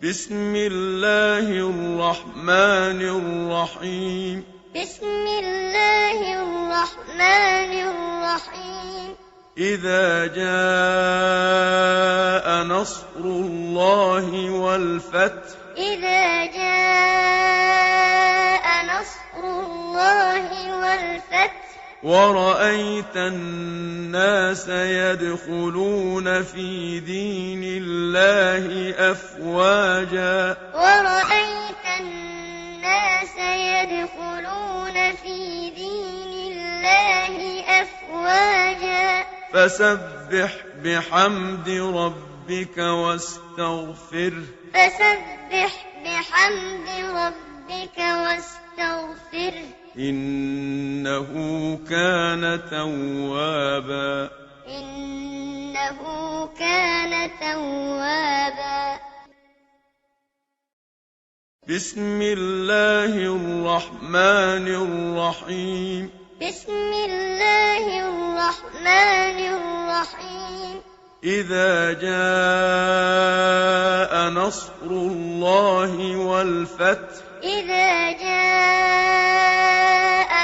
بسم الله الرحمن الرحيم. بسم الله الرحمن الرحيم. إذا جاء نصر الله والفتح. إذا جاء نصر الله والفتح. ورأيت الناس يدخلون في دين الله أفواجا. ورأيت الناس يدخلون في دين الله أفواجا. فسبح بحمد ربك واستغفره. فسبح بحمد ربك واستغفره. إنه كان توابا. إنه كان توابا. بسم الله الرحمن الرحيم. بسم الله الرحمن الرحيم. إذا جاء نصر الله والفتح. إذا جاء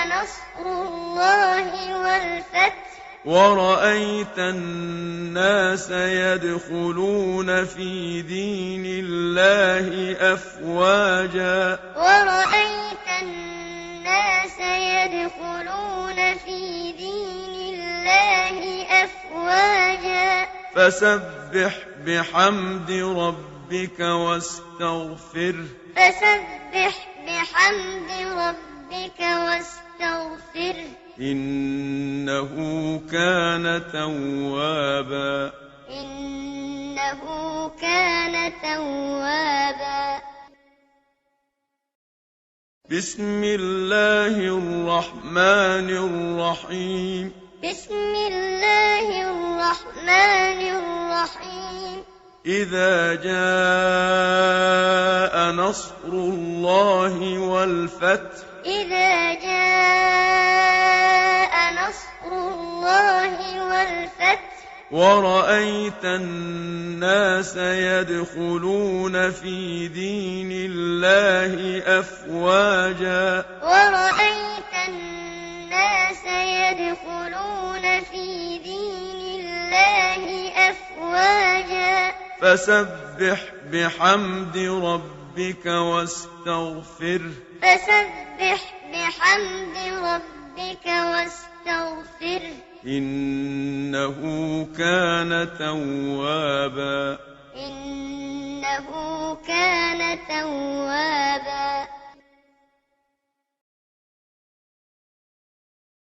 نصر الله والفتح. ورأيت الناس يدخلون في دين الله أفواجا. ورأيت الناس يدخلون في دين الله أفواجا. فسبح بحمد ربك واستغفره. فسبح بحمد ربك واستغفره. إنه كان توابا. إنه كان توابا. بسم الله الرحمن الرحيم. بسم الله الرحمن الرحيم. إذا جاء نصر الله والفتح. إذا جاء نصر الله والفتح. ورأيت الناس يدخلون في دين الله أفواجا. ورأيت الناس يدخلون في دين الله أفواجا. فسبح بحمد ربك واستغفره. فسبح بحمد ربك واستغفره. إنه كان توابا. إنه كان توابا.